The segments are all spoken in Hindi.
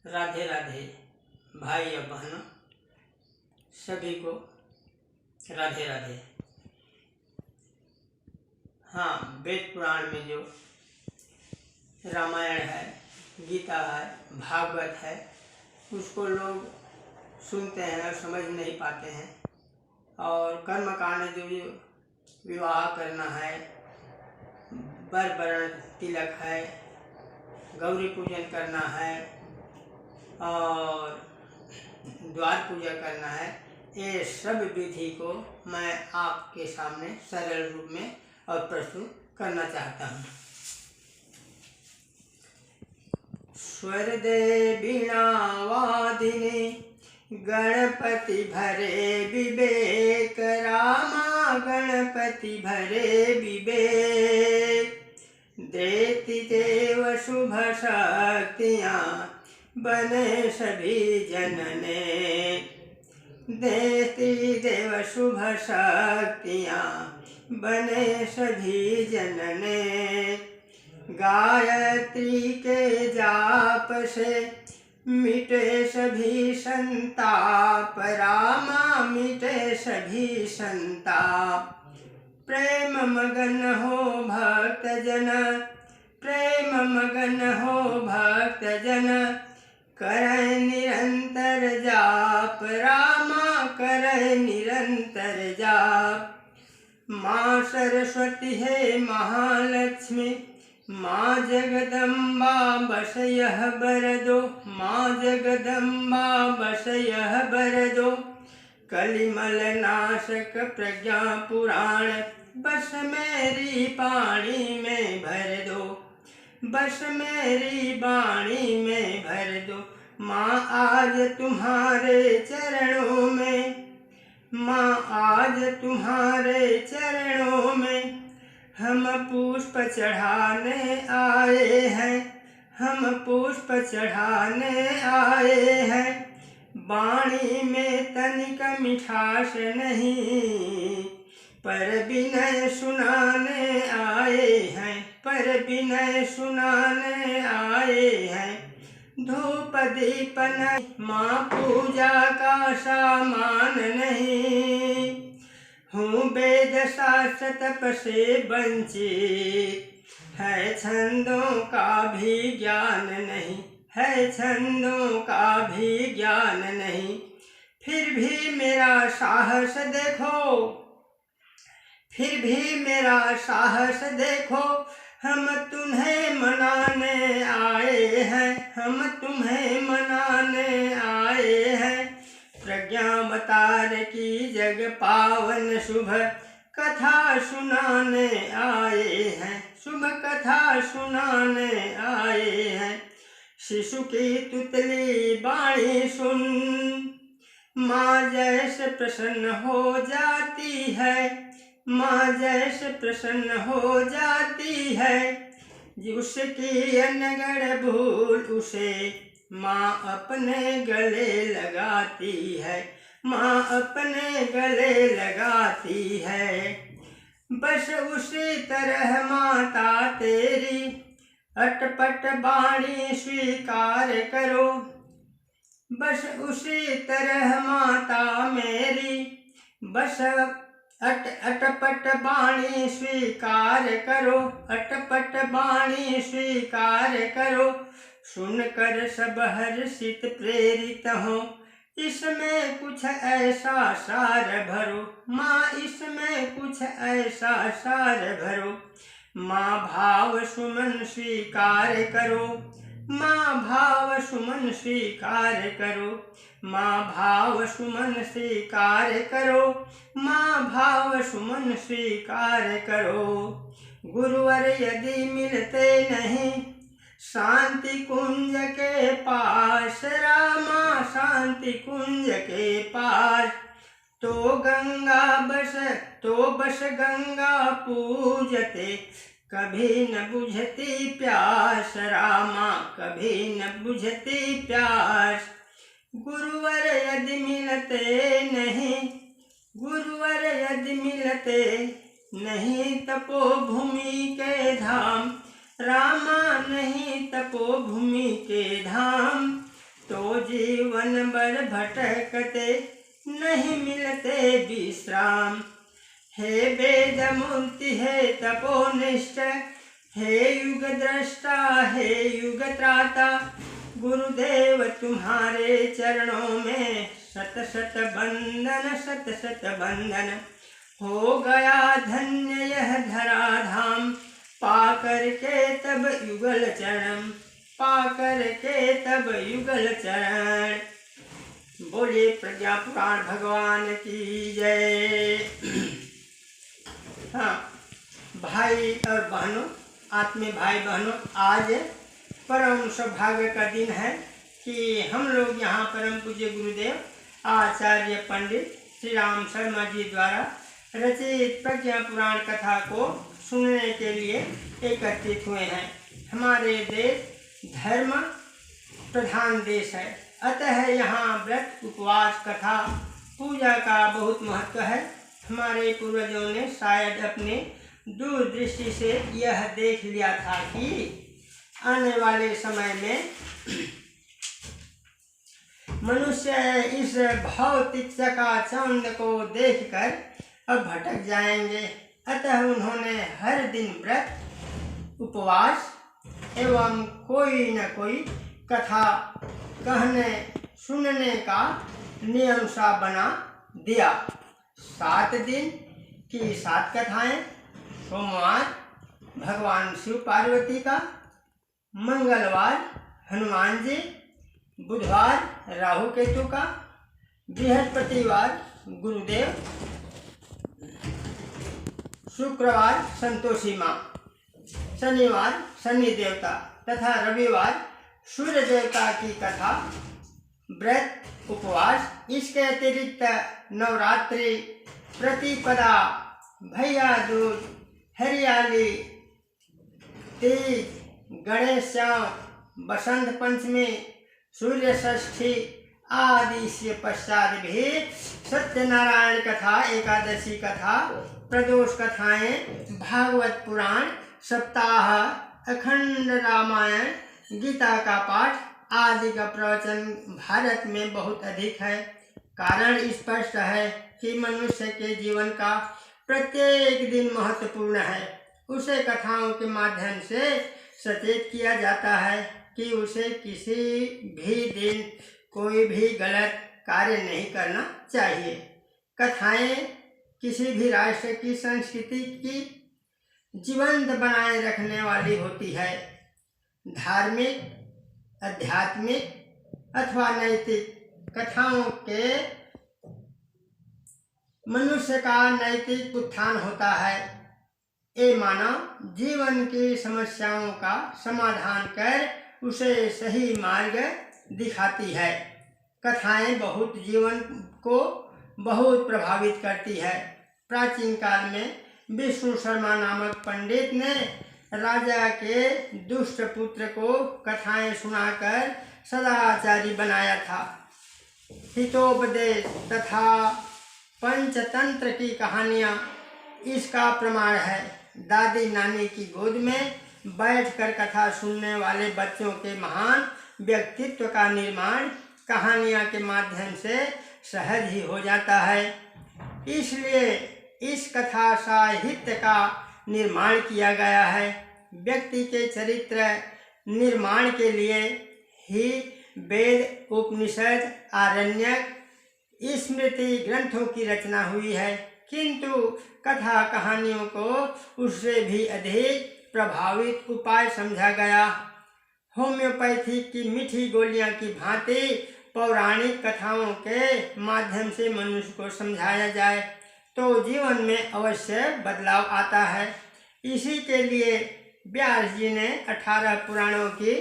राधे राधे भाई और बहनों, सभी को राधे राधे। हाँ, वेद पुराण में जो रामायण है, गीता है, भागवत है, उसको लोग सुनते हैं और समझ नहीं पाते हैं। और कर्म कांड जो विवाह करना है, वर वरण तिलक है, गौरी पूजन करना है और द्वार पूजा करना है, ये सब विधि को मैं आपके सामने सरल रूप में और प्रस्तुत करना चाहता हूँ। स्वर दे वीणा वादिनी गणपति भरे विवेक, रामा गणपति भरे विवेक, देती देव शुभ शक्तियाँ बने सभी जनने, देती देव शुभ शक्तियाँ बने सभी जनने, गायत्री के जाप से मिटे सभी संताप, रामा मिटे सभी संताप, प्रेम मगन हो भक्त जन, प्रेम मगन हो भक्त जन, करे निरंतर जाप, रामा करे निरंतर जाप। माँ सरस्वती है महालक्ष्मी, माँ जगदम्बा बस यह बर दो, माँ जगदम्बा बस यह बर दो, कलिमल नाशक प्रज्ञा पुराण बस मेरी पानी में भर दो, बस मेरी बाणी में भर दो। माँ आज तुम्हारे चरणों में, माँ आज तुम्हारे चरणों में हम पुष्प चढ़ाने आए हैं, हम पुष्प चढ़ाने आए हैं। वाणी में तनिक मिठास नहीं, पर विनय सुनाने आए हैं, पर विनय सुनाने आए हैं। धूप दीपन माँ पूजा का सामान नहीं, हूँ वेद शास्त्र तप से वंचित, है छंदों का भी ज्ञान नहीं, है छंदों का भी ज्ञान नहीं। फिर भी मेरा साहस देखो, फिर भी मेरा साहस देखो, हम तुम्हें मनाने आए हैं, हम तुम्हें मनाने आए हैं। प्रज्ञावतार की जग पावन शुभ कथा सुनाने आए हैं, शुभ कथा सुनाने आए हैं। शिशु की तुतली वाणी सुन, माँ जैसे प्रसन्न हो जाती है, माँ जैसे प्रसन्न हो जाती है। उसकी अनगढ़ भूल उसे माँ अपने गले लगाती है, माँ अपने गले लगाती है। बस उसी तरह माता तेरी अटपट वाणी स्वीकार करो, बस उसी तरह माता मेरी, बस अटपट वाणी स्वीकार करो, अटपट वाणी स्वीकार करो। सुनकर सब हर्षित प्रेरित हो, इसमें कुछ ऐसा सार भरो, माँ इसमें कुछ ऐसा सार भरो। माँ भाव सुमन स्वीकार करो, माँ भाव सुमन स्वीकार करो, माँ भाव सुमन स्वीकार करो, माँ भाव सुमन स्वीकार करो। गुरुवर यदि मिलते नहीं शांति कुंज के पास, रामा शांति कुंज के पास, तो गंगा बस, तो बस गंगा पूजते, कभी न बुझती प्यास, रामा कभी न बुझती प्यास। गुरुवर यदि मिलते नहीं, गुरुवर यदि मिलते नहीं, तपोभूमि के धाम, रामा नहीं तपोभूमि के धाम। तो जीवन भर भटकते नहीं मिलते विश्राम। हे वेद मूर्ति हे तपोनिष्ठ हे युग दृष्टा हे युग त्राता, गुरुदेव तुम्हारे चरणों में शत शत बंधन। हो गया धन्य यह धराधाम, पाकर के तब युगल चरण, पाकर के तब युगल चरण। बोलिए प्रज्ञा पुराण भगवान की जय। हाँ भाई और बहनों, आत्मीय भाई बहनों, आज परम सौभाग्य का दिन है कि हम लोग यहाँ परम पूज्य गुरुदेव आचार्य पंडित श्री राम शर्मा जी द्वारा रचित प्रज्ञा पुराण कथा को सुनने के लिए एकत्रित हुए हैं। हमारे देश धर्म प्रधान देश है, अतः यहाँ व्रत उपवास कथा पूजा का बहुत महत्व है। हमारे पूर्वजों ने शायद अपने दूरदृष्टि से यह देख लिया था कि आने वाले समय में मनुष्य इस भौतिक चकाचौंध को देखकर अब भटक जाएंगे, अतः उन्होंने हर दिन व्रत उपवास एवं कोई न कोई कथा कहने सुनने का नियम सा बना दिया। 7 दिन की 7 कथाएं, सोमवार भगवान शिव पार्वती का, मंगलवार हनुमान जी, बुधवार राहु केतु का, बृहस्पतिवार गुरुदेव, शुक्रवार संतोषी माँ, शनिवार शनि देवता तथा रविवार सूर्य देवता की कथा, व्रत उपवास। इसके अतिरिक्त नवरात्रि, प्रतिपदा, भैया दूज, हरियाली, तीज, गणेश चौथ, बसंत पंचमी, सूर्य षष्ठी आदि से पश्चात भी सत्यनारायण कथा, एकादशी कथा, प्रदोष कथाएं, भागवत पुराण, सप्ताह, अखंड रामायण, गीता का पाठ आदि का प्रवचन भारत में बहुत अधिक है। कारण स्पष्ट है कि मनुष्य के जीवन का प्रत्येक दिन महत्वपूर्ण है। उसे कथाओं के माध्यम से सचेत किया जाता है कि उसे किसी भी दिन कोई भी गलत कार्य नहीं करना चाहिए। कथाएं किसी भी राष्ट्र की संस्कृति की जीवंत बनाए रखने वाली होती है। धार्मिक, आध्यात्मिक अथवा नैतिक कथाओं के मनुष्य का नैतिक उत्थान होता है। ये मानव जीवन की समस्याओं का समाधान कर उसे सही मार्ग दिखाती है। कथाएं बहुत जीवन को बहुत प्रभावित करती है। प्राचीन काल में विष्णु शर्मा नामक पंडित ने राजा के दुष्ट पुत्र को कथाएं सुनाकर सदाचारी बनाया था। हितोपदेश तथा पंचतंत्र की कहानियाँ इसका प्रमाण है। दादी नानी की गोद में बैठकर कथा सुनने वाले बच्चों के महान व्यक्तित्व का निर्माण कहानियाँ के माध्यम से सहज ही हो जाता है। इसलिए इस कथा साहित्य का निर्माण किया गया है। व्यक्ति के चरित्र निर्माण के लिए ही वेद, उपनिषद, आरण्यक, स्मृति ग्रंथों की रचना हुई है, किंतु कथा कहानियों को उससे भी अधिक प्रभावित उपाय समझा गया। होम्योपैथी की मीठी गोलियां की भांति पौराणिक कथाओं के माध्यम से मनुष्य को समझाया जाए तो जीवन में अवश्य बदलाव आता है। इसी के लिए व्यास जी ने 18 पुराणों की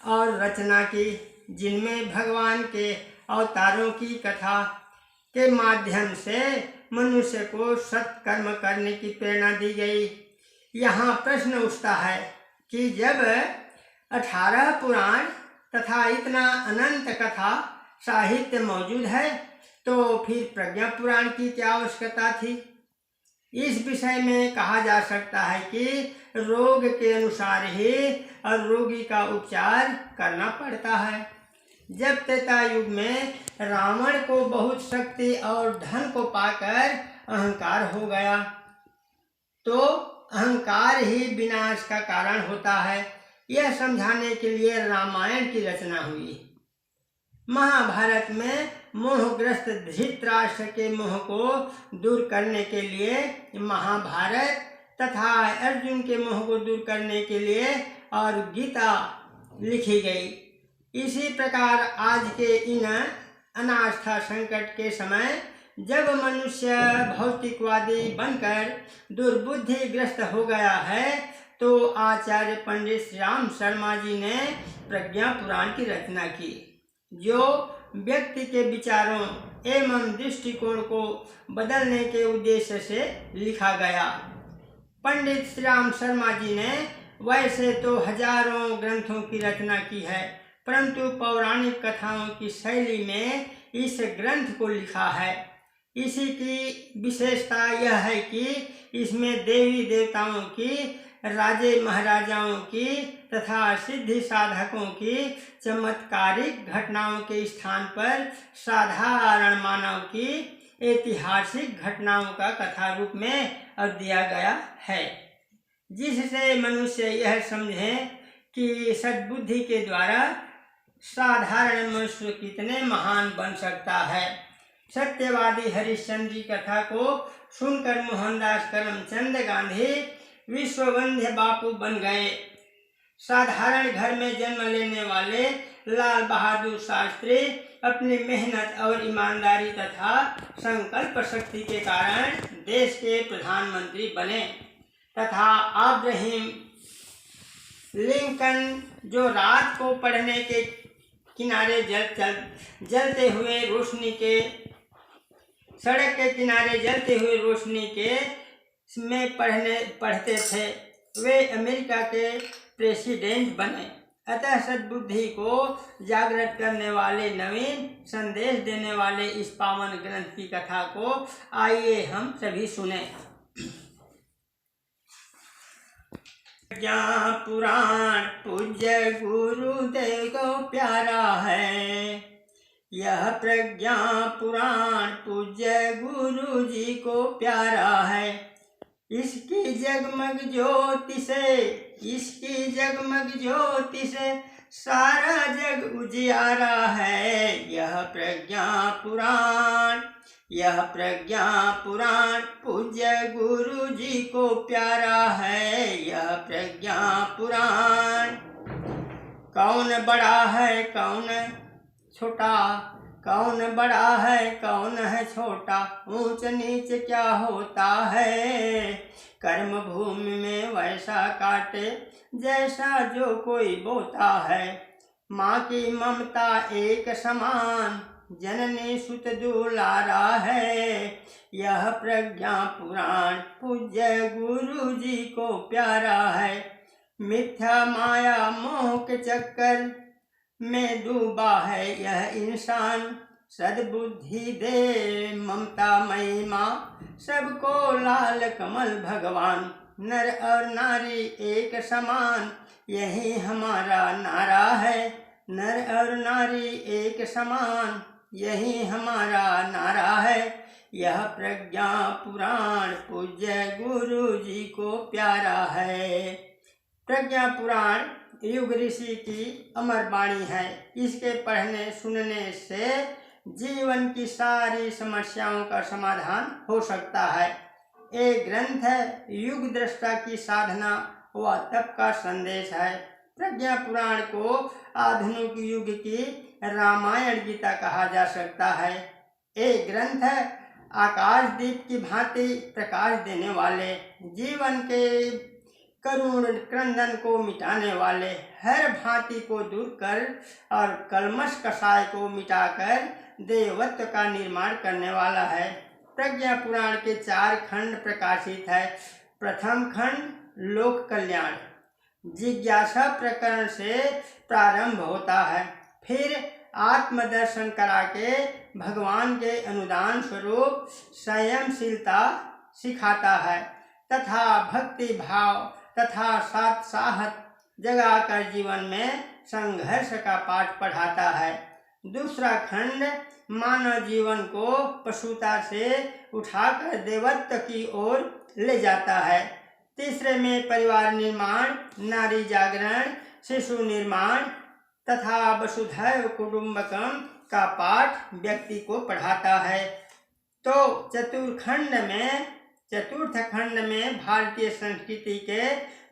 और रचना की, जिनमें भगवान के अवतारों की कथा के माध्यम से मनुष्य को सत्कर्म करने की प्रेरणा दी गई। यहाँ प्रश्न उठता है कि जब 18 पुराण तथा इतना अनंत कथा साहित्य मौजूद है तो फिर प्रज्ञा पुराण की क्या आवश्यकता थी। इस विषय में कहा जा सकता है कि रोग के अनुसार ही और रोगी का उपचार करना पड़ता है। जब त्रेता युग में रावण को बहुत शक्ति और धन को पाकर अहंकार हो गया, तो अहंकार ही विनाश का कारण होता है। यह समझाने के लिए रामायण की रचना हुई। महाभारत में मोहग्रस्त धृतराष्ट्र के मोह को दूर करने के लिए महाभारत तथा अर्जुन के मोह को दूर करने के लिए और गीता लिखी गई। इसी प्रकार आज के इन अनास्था संकट के समय जब मनुष्य भौतिकवादी बनकर दुर्बुद्धिग्रस्त हो गया है, तो आचार्य पंडित श्री राम शर्मा जी ने प्रज्ञा पुराण की रचना की, जो व्यक्ति के विचारों एवं दृष्टिकोण को बदलने के उद्देश्य से लिखा गया। पंडित श्री राम शर्मा जी ने वैसे तो हजारों ग्रंथों की रचना की है, परंतु पौराणिक कथाओं की शैली में इस ग्रंथ को लिखा है। इसी की विशेषता यह है कि इसमें देवी देवताओं की, राजे महाराजाओं की तथा सिद्धि साधकों की चमत्कारिक घटनाओं के स्थान पर साधारण मानव की ऐतिहासिक घटनाओं का कथा रूप में दिया गया है, जिससे मनुष्य यह समझे कि सद्बुद्धि के द्वारा साधारण मनुष्य कितने महान बन सकता है। सत्यवादी हरिश्चंद्र की कथा को सुनकर मोहनदास करमचंद गांधी विश्ववंद्य बापू बन गए। साधारण घर में जन्म लेने वाले लाल बहादुर शास्त्री अपनी मेहनत और ईमानदारी तथा संकल्प शक्ति के कारण देश के प्रधानमंत्री बने, तथा अब्राहम लिंकन जो रात को पढ़ने के किनारे जलते हुए रोशनी के सड़क के किनारे जलते हुए रोशनी के में पढ़ते थे, वे अमेरिका के प्रेसिडेंट बने। अतः सद्बुद्धि को जागृत करने वाले, नवीन संदेश देने वाले इस पावन ग्रंथ की कथा को आइए हम सभी सुने। प्रज्ञा पुराण पूज्य गुरुदेव को प्यारा है। यह प्रज्ञा पुराण पूज्य गुरु जी को प्यारा है। इसकी जगमग ज्योति से सारा जग उजियारा है। यह प्रज्ञा पुराण पूज्य गुरु जी को प्यारा है। यह प्रज्ञा पुराण। कौन बड़ा है कौन छोटा, कौन बड़ा है कौन है छोटा, ऊंच नीच क्या होता है। कर्म भूमि में वैसा काटे जैसा जो कोई बोता है। माँ की ममता एक समान, जननी सुत दुलारा है। यह प्रज्ञा पुराण पूज्य गुरु जी को प्यारा है। मिथ्या माया मोह के चक्कर में डूबा है यह इंसान। सद्बुद्धि दे ममता मई माँ, सबको लाल कमल भगवान। नर और नारी एक समान, यही हमारा नारा है। नर और नारी एक समान, यही हमारा नारा है। यह प्रज्ञा पुराण पूज्य गुरु जी को प्यारा है। प्रज्ञा पुराण युग ऋषि की अमर वाणी है। इसके पढ़ने सुनने से जीवन की सारी समस्याओं का समाधान हो सकता है। एक ग्रंथ है, युग दृष्टा की साधना व तप का संदेश है। प्रज्ञा पुराण को आधुनिक युग की रामायण गीता कहा जा सकता है। एक ग्रंथ है, आकाश दीप की भांति प्रकाश देने वाले, जीवन के करुण क्रंदन को मिटाने वाले, हर भांति को दूर कर और कलमश कषाय को मिटाकर देवत्व का निर्माण करने वाला है। प्रज्ञा पुराण के 4 खंड प्रकाशित है। प्रथम खंड लोक कल्याण जिज्ञासा प्रकरण से प्रारंभ होता है, फिर आत्मदर्शन करा के भगवान के अनुदान स्वरूप संयमशीलता सिखाता है तथा भक्ति भाव तथा साथ साहस जगाकर जीवन में संघर्ष का पाठ पढ़ाता है। दूसरा खंड मानव जीवन को पशुता से उठाकर देवत्व की ओर ले जाता है। तीसरे में परिवार निर्माण, नारी जागरण, शिशु निर्माण तथा वसुधैव कुटुंबकम का पाठ व्यक्ति को पढ़ाता है। तो चतुर्थ खंड में भारतीय संस्कृति के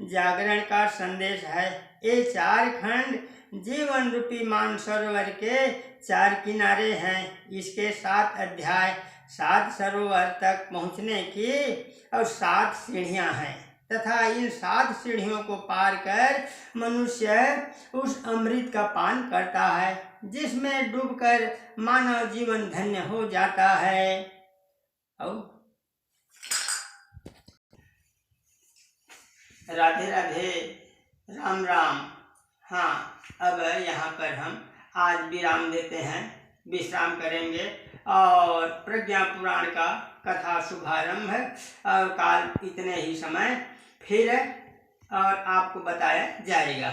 जागरण का संदेश है। ये 4 खंड जीवन रूपी मानसरोवर के 4 किनारे हैं। इसके 7 अध्याय 7 सरोवर तक पहुँचने की और 7 सीढ़ियाँ हैं तथा इन 7 सीढ़ियों को पार कर मनुष्य उस अमृत का पान करता है जिसमें डूबकर मानव जीवन धन्य हो जाता है। राधे राधे, राम राम। हाँ, अब यहाँ पर हम आज विराम देते हैं, विश्राम करेंगे और प्रज्ञा पुराण का कथा शुभारंभ और काल इतने ही समय फिर और आपको बताया जाएगा।